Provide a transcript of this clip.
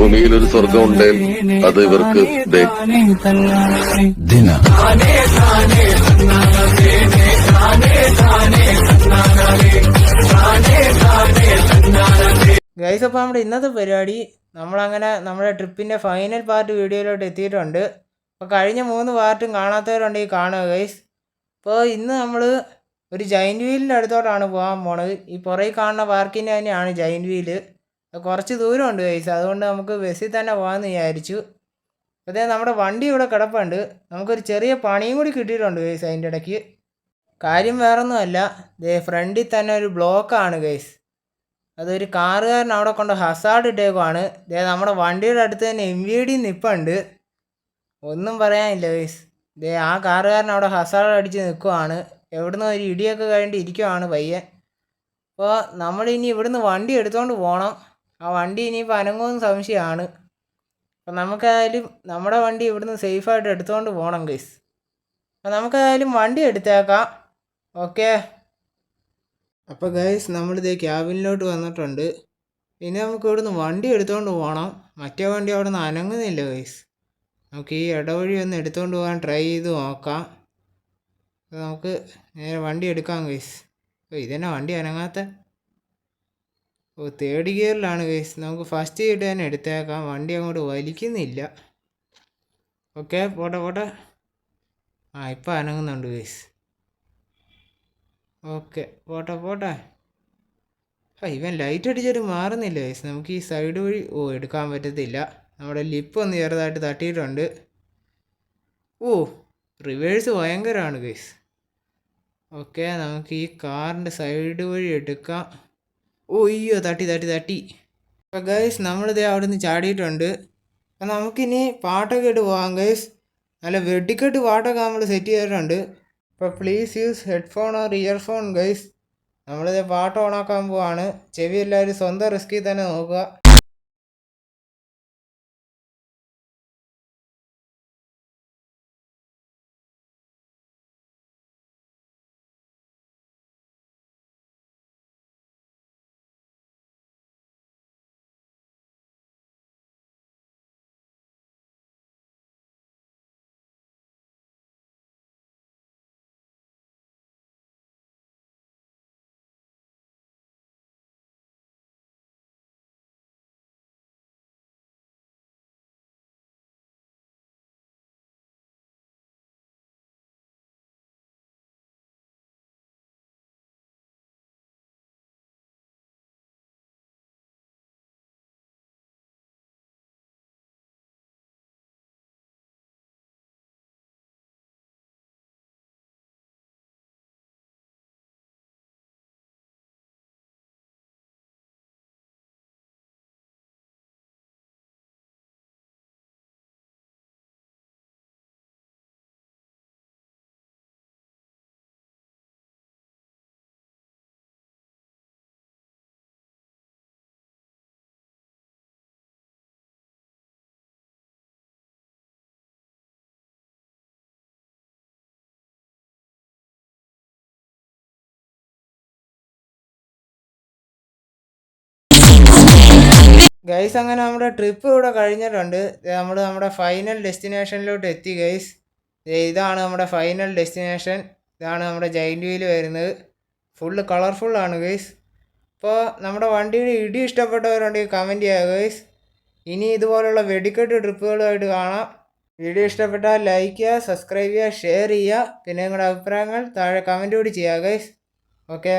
ഭൂമിയിൽ ഒരു സ്വർഗം ഉണ്ടെങ്കിൽ അത് ഇവർക്ക് ഗൈസ്. അപ്പോൾ നമ്മുടെ ഇന്നത്തെ പരിപാടി നമ്മളങ്ങനെ നമ്മുടെ ട്രിപ്പിൻ്റെ ഫൈനൽ പാർട്ട് വീഡിയോയിലോട്ട് എത്തിയിട്ടുണ്ട്. അപ്പോൾ കഴിഞ്ഞ 3 പാർട്ടും കാണാത്തവരുണ്ടെങ്കിൽ കാണുക ഗൈസ്. അപ്പോൾ ഇന്ന് നമ്മൾ ഒരു ജൈൻറ്റ് വീലിൻ്റെ അടുത്തോട്ടാണ് പോകാൻ പോണത്. ഈ പുറകിൽ കാണുന്ന പാർക്കിൻ്റെ തന്നെയാണ് ജൈൻറ്റ് വീല്. കുറച്ച് ദൂരമുണ്ട് ഗൈസ്, അതുകൊണ്ട് നമുക്ക് ബസ്സിൽ തന്നെ പോകാമെന്ന് വിചാരിച്ചു. അതേ നമ്മുടെ വണ്ടി ഇവിടെ കിടപ്പുണ്ട്. നമുക്കൊരു ചെറിയ പണിയും കൂടി കിട്ടിയിട്ടുണ്ട് ഗൈസ് അതിൻ്റെ ഇടയ്ക്ക്. കാര്യം വേറൊന്നുമല്ല, ഫ്രണ്ടിൽ തന്നെ ഒരു ബ്ലോക്കാണ് ഗൈസ്. അതൊരു കാറുകാരൻ അവിടെ കൊണ്ട് ഹസാർഡ് ഇട്ടേക്കുവാണ്. നമ്മുടെ വണ്ടിയുടെ അടുത്ത് തന്നെ MVD നിൽപ്പുണ്ട്. ഒന്നും പറയാനില്ല ഗൈസ്. ആ കാറുകാരൻ അവിടെ ഹസാർഡ് അടിച്ച് നിൽക്കുവാണ്. എവിടുന്ന് ഒരു ഇടിയൊക്കെ കഴിഞ്ഞിട്ട് ഇരിക്കുവാണ് പയ്യൻ. അപ്പോൾ നമ്മളിനി ഇവിടുന്ന് വണ്ടി എടുത്തുകൊണ്ട് പോകണം. ആ വണ്ടി ഇനിയിപ്പോൾ അനങ്ങുമെന്ന് സംശയമാണ്. അപ്പോൾ നമുക്കായാലും നമ്മുടെ വണ്ടി ഇവിടുന്ന് സേഫായിട്ട് എടുത്തുകൊണ്ട് പോകണം ഗൈസ്. അപ്പോൾ നമുക്കായാലും വണ്ടി എടുത്തേക്കാം. ഓക്കെ. അപ്പോൾ ഗൈസ് നമ്മളിതേ ക്യാബിനിലോട്ട് വന്നിട്ടുണ്ട്. പിന്നെ നമുക്ക് ഇവിടുന്ന് വണ്ടി എടുത്തുകൊണ്ട് പോകണം. മറ്റേ വണ്ടി അവിടെ നിന്ന് അനങ്ങുന്നില്ല ഗൈസ്. നമുക്ക് ഈ ഇടവഴി ഒന്ന് എടുത്തുകൊണ്ട് പോകാൻ ട്രൈ ചെയ്ത് നോക്കാം. നമുക്ക് നേരെ വണ്ടി എടുക്കാം ഗൈസ്. അപ്പോൾ ഇതന്നെ വണ്ടി അനങ്ങാത്ത. 3rd ഗിയറിലാണ് ഗൈസ്. നമുക്ക് ഫസ്റ്റ് ഗിയർ തന്നെ എടുത്തേക്കാം. വണ്ടി അങ്ങോട്ട് വലിക്കുന്നില്ല. ഓക്കെ, പോട്ടെ. ഇപ്പോൾ അനങ്ങുന്നുണ്ട് ഗൈസ്. ഓക്കെ, പോട്ടെ. ഇവൻ ലൈറ്റ് അടിച്ചിട്ട് മാറുന്നില്ല ഗൈസ്. നമുക്ക് ഈ സൈഡ് വഴി എടുക്കാൻ പറ്റത്തില്ല. നമ്മുടെ ലിപ്പ് ഒന്ന് ചെറുതായിട്ട് തട്ടിയിട്ടുണ്ട്. റിവേഴ്സ് ഭയങ്കരമാണ് ഗൈസ്. ഓക്കെ, നമുക്ക് ഈ കാറിൻ്റെ സൈഡ് വഴി എടുക്കാം. അയ്യോ, തട്ടി. അപ്പോൾ ഗൈസ് നമ്മളിതേ അവിടെ നിന്ന് ചാടിയിട്ടുണ്ട്. അപ്പോൾ നമുക്കിനി പാട്ടൊക്കെ ഇട്ട് പോകാം ഗൈസ്. നല്ല വെടിക്കെട്ട് പാട്ടൊക്കെ നമ്മൾ സെറ്റ് ചെയ്തിട്ടുണ്ട്. അപ്പോൾ please use headphone or earphone guys. നമ്മളിത് പാട്ട് ഓണാക്കാൻ പോവാണ്. ചെവി എല്ലാവരും സ്വന്തം റിസ്കിൽ തന്നെ നോക്കുക. ഗൈസ്, അങ്ങനെ നമ്മുടെ ട്രിപ്പ് ഇവിടെ കഴിഞ്ഞിട്ടുണ്ട്. നമ്മൾ നമ്മുടെ ഫൈനൽ ഡെസ്റ്റിനേഷനിലോട്ട് എത്തി ഗൈസ്. ഇതാണ് നമ്മുടെ ഫൈനൽ ഡെസ്റ്റിനേഷൻ. ഇതാണ് നമ്മുടെ ജൈൻറ്റ് വീല് വരുന്നത്. ഫുള്ള് കളർഫുള്ളാണ് ഗൈസ്. അപ്പോൾ നമ്മുടെ വണ്ടിയുടെ ഇടി ഇഷ്ടപ്പെട്ടവരുണ്ടെങ്കിൽ കമൻറ്റ് ചെയ്യുക ഗൈസ്. ഇനി ഇതുപോലുള്ള വെടിക്കെട്ട് ട്രിപ്പുകളുമായിട്ട് കാണാം. വീഡിയോ ഇഷ്ടപ്പെട്ടാൽ ലൈക്ക് ചെയ്യുക, സബ്സ്ക്രൈബ് ചെയ്യുക, ഷെയർ ചെയ്യുക. പിന്നെ നിങ്ങളുടെ അഭിപ്രായങ്ങൾ താഴെ കമൻറ്റ് കൂടി ചെയ്യുക ഗൈസ്. ഓക്കെ.